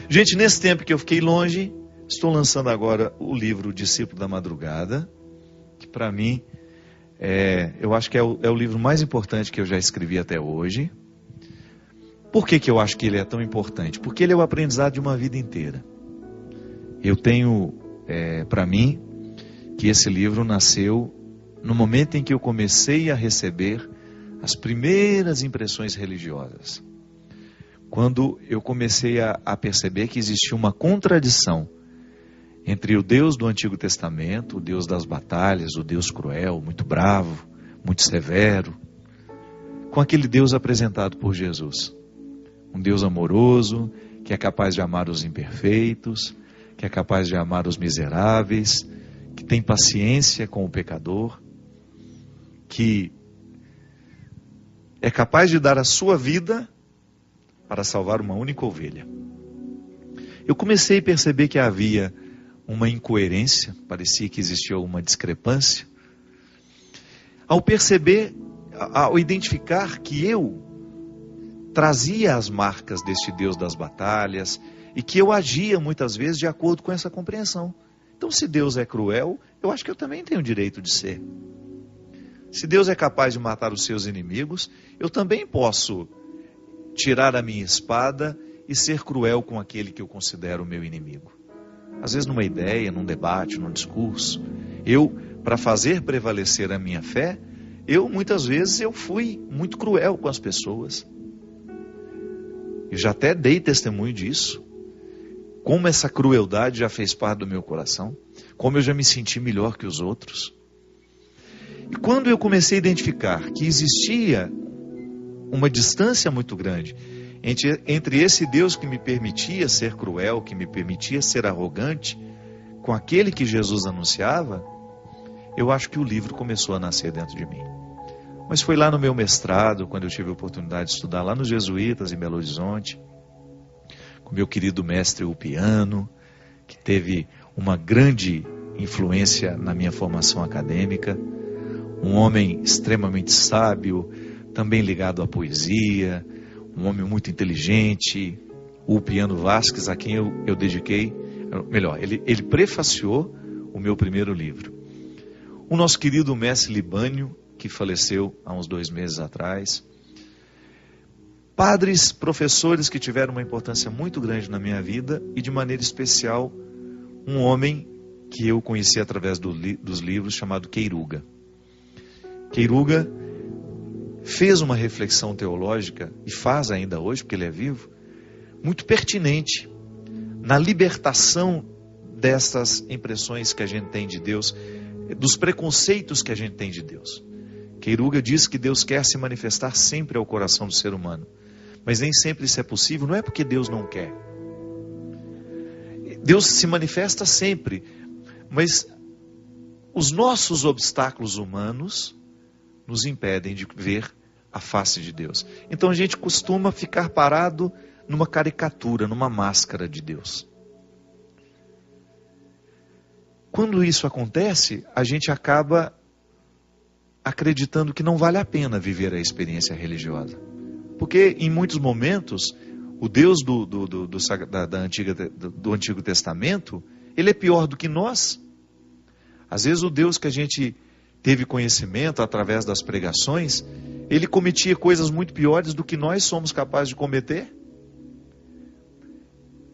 Gente, nesse tempo que eu fiquei longe, estou lançando agora o livro Discípulo da Madrugada, que para mim, eu acho que é o livro mais importante que eu já escrevi até hoje. Por que eu acho que ele é tão importante? Porque ele é o aprendizado de uma vida inteira. Eu tenho, para mim, que esse livro nasceu no momento em que eu comecei a receber as primeiras impressões religiosas. Quando eu comecei a perceber que existia uma contradição entre o Deus do Antigo Testamento, o Deus das batalhas, o Deus cruel, muito bravo, muito severo, com aquele Deus apresentado por Jesus. Um Deus amoroso, que é capaz de amar os imperfeitos, que é capaz de amar os miseráveis, que tem paciência com o pecador, que é capaz de dar a sua vida para salvar uma única ovelha. Eu comecei a perceber que havia uma incoerência, parecia que existia uma discrepância. Ao perceber, ao identificar que eu trazia as marcas deste Deus das batalhas e que eu agia muitas vezes de acordo com essa compreensão. Então, se Deus é cruel, eu acho que eu também tenho o direito de ser. Se Deus é capaz de matar os seus inimigos, eu também posso tirar a minha espada e ser cruel com aquele que eu considero o meu inimigo. Às vezes numa ideia, num debate, num discurso, para fazer prevalecer a minha fé, muitas vezes eu fui muito cruel com as pessoas. Eu já até dei testemunho disso. Como essa crueldade já fez parte do meu coração, como eu já me senti melhor que os outros. E quando eu comecei a identificar que existia uma distância muito grande entre esse Deus que me permitia ser cruel, que me permitia ser arrogante, com aquele que Jesus anunciava, eu acho que o livro começou a nascer dentro de mim. Mas foi lá no meu mestrado, quando eu tive a oportunidade de estudar lá nos Jesuítas, em Belo Horizonte, com meu querido mestre Ulpiano, que teve uma grande influência na minha formação acadêmica, um homem extremamente sábio, também ligado à poesia, um homem muito inteligente, Ulpiano Vasques, a quem eu dediquei, ele prefaciou o meu primeiro livro. O nosso querido mestre Libânio, que faleceu há uns 2 meses atrás. Padres, professores que tiveram uma importância muito grande na minha vida e de maneira especial um homem que eu conheci através dos livros chamado Queiruga. Queiruga fez uma reflexão teológica, e faz ainda hoje, porque ele é vivo, muito pertinente na libertação dessas impressões que a gente tem de Deus, dos preconceitos que a gente tem de Deus. Queiruga diz que Deus quer se manifestar sempre ao coração do ser humano, mas nem sempre isso é possível. Não é porque Deus não quer. Deus se manifesta sempre, mas os nossos obstáculos humanos nos impedem de ver a face de Deus. Então a gente costuma ficar parado numa caricatura, numa máscara de Deus. Quando isso acontece, a gente acaba acreditando que não vale a pena viver a experiência religiosa. Porque em muitos momentos, o Deus do Antigo Testamento, ele é pior do que nós. Às vezes o Deus que a gente teve conhecimento através das pregações, ele cometia coisas muito piores do que nós somos capazes de cometer.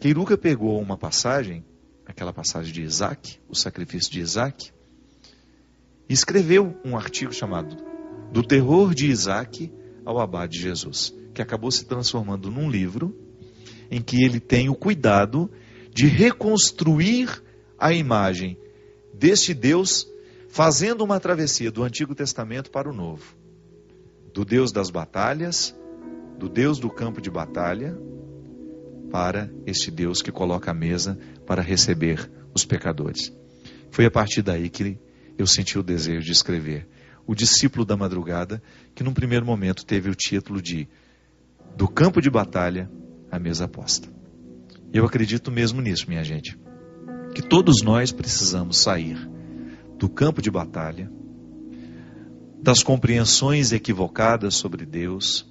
Queiruga pegou uma passagem, aquela passagem de Isaac, o sacrifício de Isaac, e escreveu um artigo chamado Do Terror de Isaac ao Abade Jesus, que acabou se transformando num livro em que ele tem o cuidado de reconstruir a imagem deste Deus, fazendo uma travessia do Antigo Testamento para o Novo. Do Deus das batalhas, do Deus do campo de batalha, para este Deus que coloca a mesa para receber os pecadores. Foi a partir daí que eu senti o desejo de escrever O Discípulo da Madrugada, que num primeiro momento teve o título de Do Campo de Batalha à Mesa Posta. Eu acredito mesmo nisso, minha gente, que todos nós precisamos sair do campo de batalha, das compreensões equivocadas sobre Deus,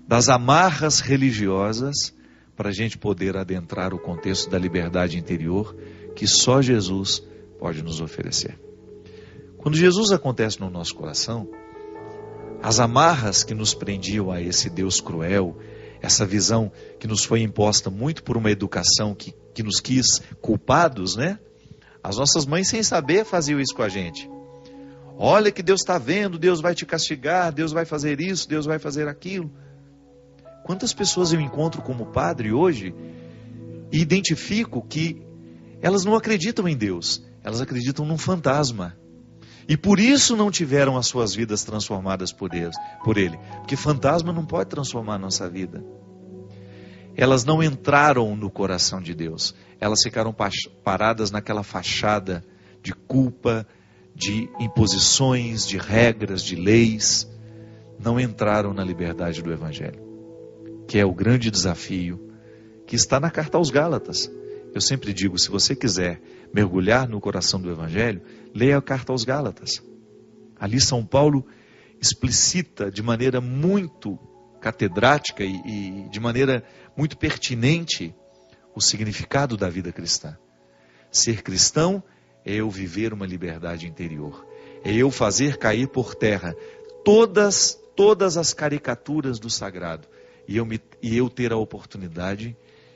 das amarras religiosas, para a gente poder adentrar o contexto da liberdade interior que só Jesus pode nos oferecer. Quando Jesus acontece no nosso coração, as amarras que nos prendiam a esse Deus cruel, essa visão que nos foi imposta muito por uma educação que nos quis culpados, né? As nossas mães, sem saber, faziam isso com a gente. Olha que Deus está vendo, Deus vai te castigar, Deus vai fazer isso, Deus vai fazer aquilo. Quantas pessoas eu encontro como padre hoje e identifico que elas não acreditam em Deus, elas acreditam num fantasma. E por isso não tiveram as suas vidas transformadas por Ele. Porque fantasma não pode transformar a nossa vida. Elas não entraram no coração de Deus. Elas ficaram paradas naquela fachada de culpa, de imposições, de regras, de leis. Não entraram na liberdade do Evangelho, que é o grande desafio que está na carta aos Gálatas. Eu sempre digo, se você quiser mergulhar no coração do Evangelho, leia a carta aos Gálatas. Ali São Paulo explicita de maneira muito catedrática e de maneira muito pertinente o significado da vida cristã. Ser cristão é eu viver uma liberdade interior. É eu fazer cair por terra todas as caricaturas do sagrado. E eu ter a oportunidade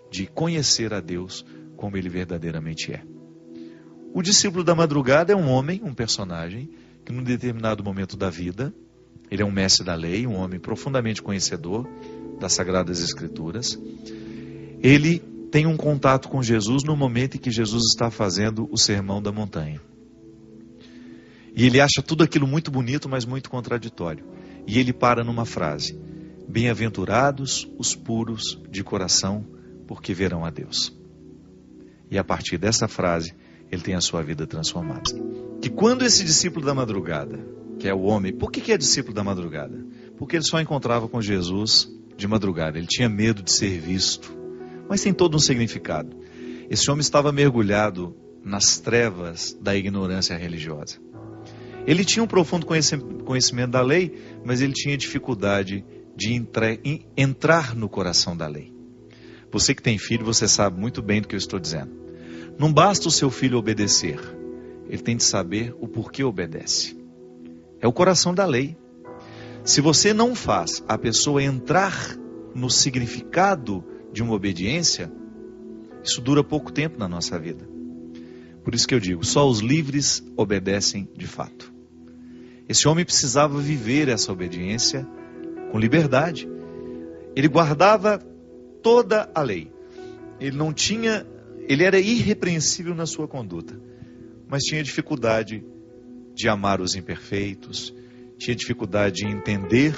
de conhecer a Deus como Ele verdadeiramente é. O discípulo da madrugada é um homem, um personagem, que num determinado momento da vida, ele é um mestre da lei, um homem profundamente conhecedor das Sagradas Escrituras. Ele tem um contato com Jesus no momento em que Jesus está fazendo o Sermão da Montanha. E ele acha tudo aquilo muito bonito, mas muito contraditório. E ele para numa frase: bem-aventurados os puros de coração, porque verão a Deus. E a partir dessa frase, ele tem a sua vida transformada. Que quando esse discípulo da madrugada, que é o homem, por que é discípulo da madrugada? Porque ele só encontrava com Jesus de madrugada, ele tinha medo de ser visto. Mas tem todo um significado. Esse homem estava mergulhado nas trevas da ignorância religiosa. Ele tinha um profundo conhecimento da lei, mas ele tinha dificuldade de entrar no coração da lei. Você que tem filho, você sabe muito bem do que eu estou dizendo. Não basta o seu filho obedecer, ele tem de saber o porquê obedece. É o coração da lei. Se você não faz a pessoa entrar no significado de uma obediência, isso dura pouco tempo na nossa vida. Por isso que eu digo, só os livres obedecem de fato. Esse homem precisava viver essa obediência com liberdade. Ele guardava toda a lei. Ele era irrepreensível na sua conduta, mas tinha dificuldade de amar os imperfeitos, tinha dificuldade de entender,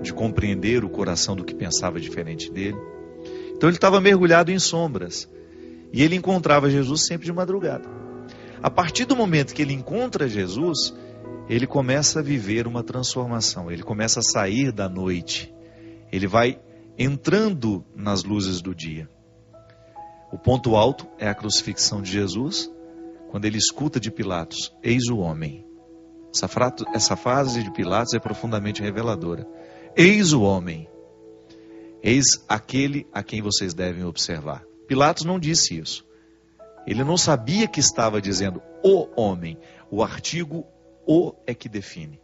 de compreender o coração do que pensava diferente dele. Então ele estava mergulhado em sombras, e ele encontrava Jesus sempre de madrugada. A partir do momento que ele encontra Jesus, ele começa a viver uma transformação, ele começa a sair da noite, ele vai entrando nas luzes do dia. O ponto alto é a crucifixão de Jesus, quando ele escuta de Pilatos: eis o homem. Essa frase de Pilatos é profundamente reveladora. Eis o homem. Eis aquele a quem vocês devem observar. Pilatos não disse isso. Ele não sabia que estava dizendo o homem. O artigo o é que define.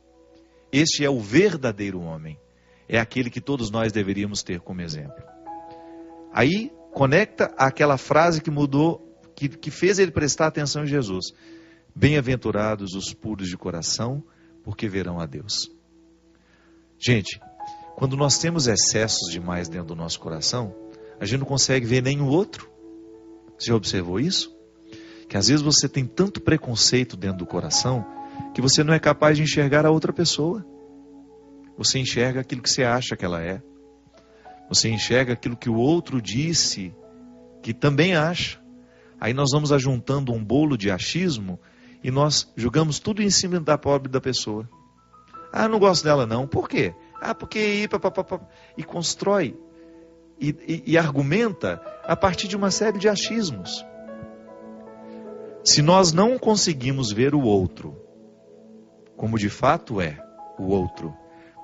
Este é o verdadeiro homem. É aquele que todos nós deveríamos ter como exemplo. Aí conecta aquela frase que mudou, que fez ele prestar atenção em Jesus. Bem-aventurados os puros de coração, porque verão a Deus. Gente, quando nós temos excessos demais dentro do nosso coração, a gente não consegue ver nenhum outro. Você já observou isso? Que às vezes você tem tanto preconceito dentro do coração, que você não é capaz de enxergar a outra pessoa. Você enxerga aquilo que você acha que ela é. Você enxerga aquilo que o outro disse, que também acha. Aí nós vamos ajuntando um bolo de achismo e nós jogamos tudo em cima da pobre da pessoa. Ah, não gosto dela não. Por quê? Ah, porque... E constrói e argumenta a partir de uma série de achismos. Se nós não conseguimos ver o outro como de fato é o outro,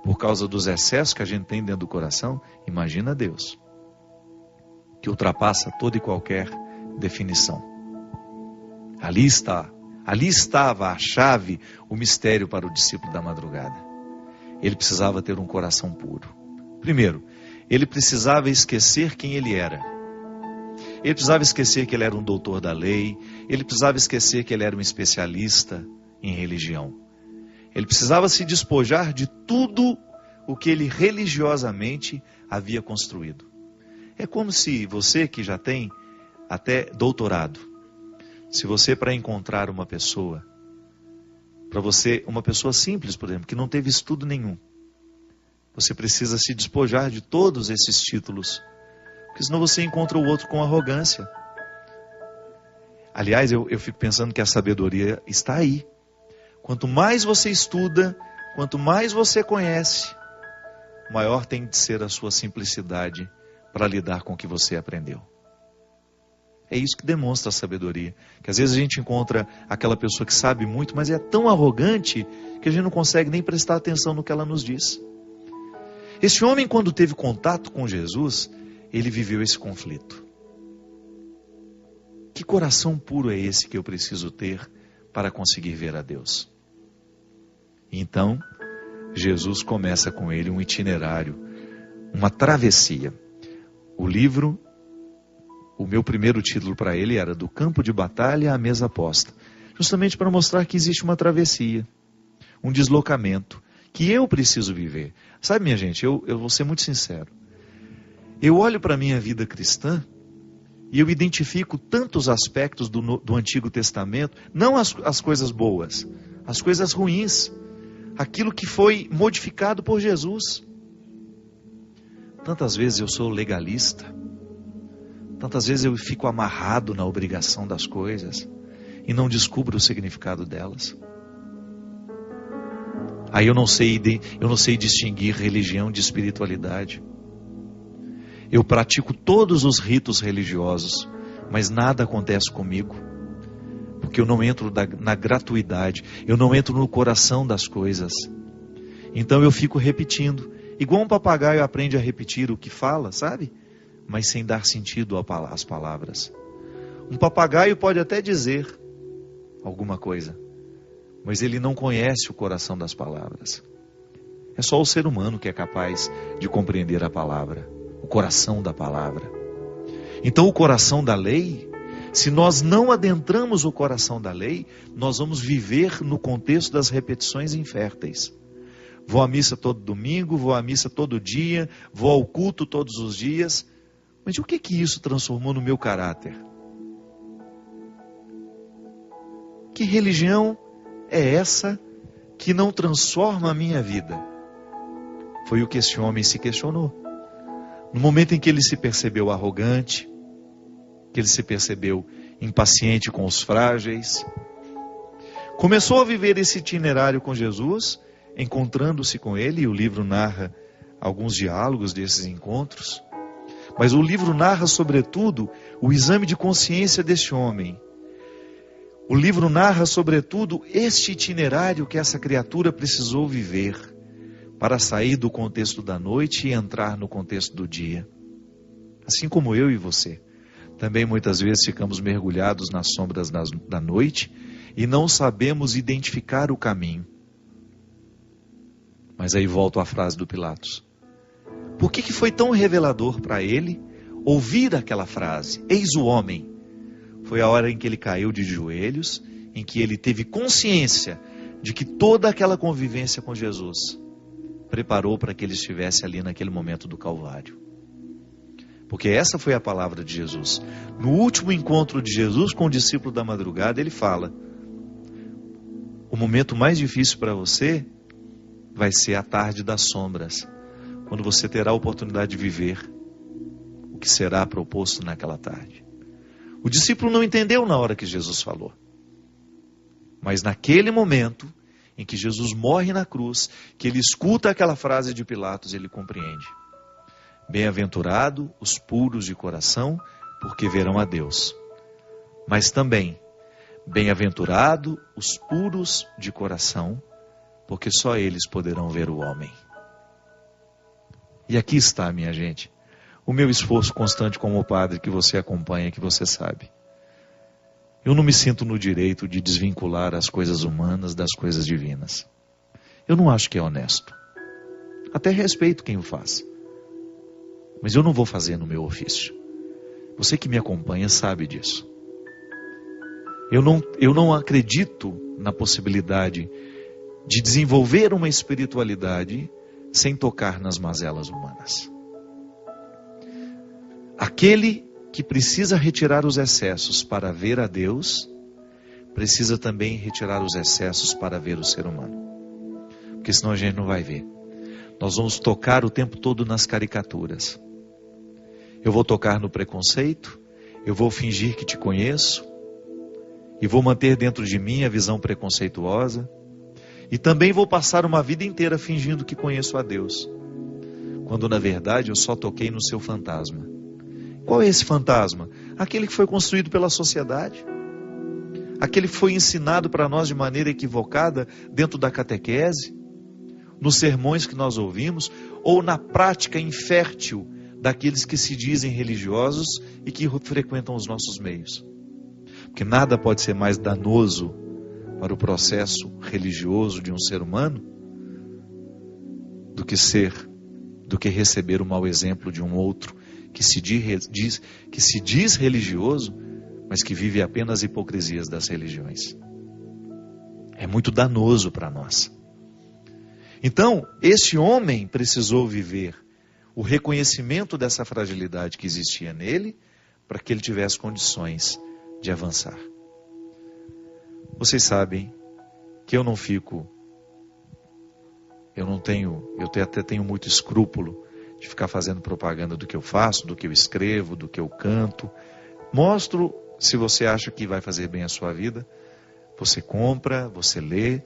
por causa dos excessos que a gente tem dentro do coração, imagina Deus. que ultrapassa toda e qualquer definição. Ali estava a chave, o mistério para o discípulo da madrugada. Ele precisava ter um coração puro. Primeiro, ele precisava esquecer quem ele era. Ele precisava esquecer que ele era um doutor da lei. Ele precisava esquecer que ele era um especialista em religião. Ele precisava se despojar de tudo o que ele religiosamente havia construído. É como se você que já tem até doutorado, se você, para encontrar uma pessoa, para você, uma pessoa simples, por exemplo, que não teve estudo nenhum, você precisa se despojar de todos esses títulos, porque senão você encontra o outro com arrogância. Aliás, eu fico pensando que a sabedoria está aí. Quanto mais você estuda, quanto mais você conhece, maior tem de ser a sua simplicidade para lidar com o que você aprendeu. É isso que demonstra a sabedoria. Que às vezes a gente encontra aquela pessoa que sabe muito, mas é tão arrogante que a gente não consegue nem prestar atenção no que ela nos diz. Esse homem, quando teve contato com Jesus, ele viveu esse conflito. Que coração puro é esse que eu preciso ter para conseguir ver a Deus? Então, Jesus começa com ele um itinerário, uma travessia. O meu primeiro título para ele era Do Campo de Batalha à Mesa Posta. Justamente para mostrar que existe uma travessia, um deslocamento, que eu preciso viver. Sabe, minha gente, eu vou ser muito sincero. Eu olho para a minha vida cristã e eu identifico tantos aspectos do Antigo Testamento, não as coisas boas, as coisas ruins, aquilo que foi modificado por Jesus. Tantas vezes eu sou legalista, tantas vezes eu fico amarrado na obrigação das coisas e não descubro o significado delas. Aí eu não sei distinguir religião de espiritualidade. Eu pratico todos os ritos religiosos, mas nada acontece comigo, porque eu não entro na gratuidade, eu não entro no coração das coisas. Então eu fico repetindo, igual um papagaio aprende a repetir o que fala, sabe? Mas sem dar sentido às palavras. Um papagaio pode até dizer alguma coisa, mas ele não conhece o coração das palavras. É só o ser humano que é capaz de compreender a palavra, o coração da palavra. Então o coração da lei, se nós não adentramos o coração da lei, nós vamos viver no contexto das repetições inférteis. Vou à missa todo domingo, vou à missa todo dia, vou ao culto todos os dias. Mas o que isso transformou no meu caráter? Que religião é essa que não transforma a minha vida? Foi o que esse homem se questionou. No momento em que ele se percebeu arrogante, que ele se percebeu impaciente com os frágeis, começou a viver esse itinerário com Jesus, encontrando-se com ele, e o livro narra alguns diálogos desses encontros, mas o livro narra, sobretudo, o exame de consciência deste homem. O livro narra, sobretudo, este itinerário que essa criatura precisou viver para sair do contexto da noite e entrar no contexto do dia. Assim como eu e você, também muitas vezes ficamos mergulhados nas sombras da noite e não sabemos identificar o caminho. Mas aí volto à frase do Pilatos. Por que foi tão revelador para ele ouvir aquela frase? Eis o homem. Foi a hora em que ele caiu de joelhos, em que ele teve consciência de que toda aquela convivência com Jesus preparou para que ele estivesse ali naquele momento do Calvário. Porque essa foi a palavra de Jesus. No último encontro de Jesus com o discípulo da madrugada, ele fala: o momento mais difícil para você vai ser a tarde das sombras, quando você terá a oportunidade de viver o que será proposto naquela tarde. O discípulo não entendeu na hora que Jesus falou. Mas naquele momento em que Jesus morre na cruz, que ele escuta aquela frase de Pilatos, ele compreende. Bem-aventurado os puros de coração, porque verão a Deus. Mas também, bem-aventurado os puros de coração, porque só eles poderão ver o homem. E aqui está, minha gente, o meu esforço constante como padre que você acompanha, que você sabe. Eu não me sinto no direito de desvincular as coisas humanas das coisas divinas. Eu não acho que é honesto. Até respeito quem o faz. Mas eu não vou fazer no meu ofício. Você que me acompanha sabe disso. Eu não acredito na possibilidade de desenvolver uma espiritualidade sem tocar nas mazelas humanas. Aquele que precisa retirar os excessos para ver a Deus, precisa também retirar os excessos para ver o ser humano. Porque senão a gente não vai ver. Nós vamos tocar o tempo todo nas caricaturas. Eu vou tocar no preconceito, eu vou fingir que te conheço, e vou manter dentro de mim a visão preconceituosa, e também vou passar uma vida inteira fingindo que conheço a Deus, quando na verdade eu só toquei no seu fantasma. Qual é esse fantasma? Aquele que foi construído pela sociedade, aquele que foi ensinado para nós de maneira equivocada dentro da catequese, nos sermões que nós ouvimos, ou na prática infértil daqueles que se dizem religiosos e que frequentam os nossos meios. Porque nada pode ser mais danoso para o processo religioso de um ser humano do que receber o mau exemplo de um outro que se diz religioso, mas que vive apenas hipocrisias das religiões. É muito danoso para nós. Então, esse homem precisou viver o reconhecimento dessa fragilidade que existia nele, para que ele tivesse condições de avançar. Vocês sabem que eu até tenho muito escrúpulo de ficar fazendo propaganda do que eu faço, do que eu escrevo, do que eu canto. Mostro, se você acha que vai fazer bem a sua vida, você compra, você lê.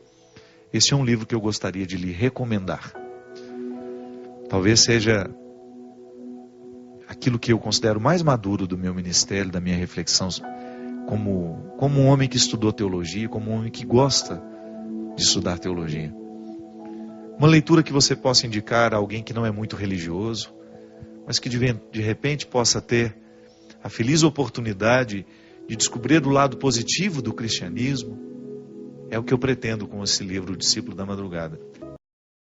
Esse é um livro que eu gostaria de lhe recomendar. Talvez seja aquilo que eu considero mais maduro do meu ministério, da minha reflexão, como um homem que estudou teologia, como um homem que gosta de estudar teologia. Uma leitura que você possa indicar a alguém que não é muito religioso, mas que de repente possa ter a feliz oportunidade de descobrir o lado positivo do cristianismo. É o que eu pretendo com esse livro, O Discípulo da Madrugada.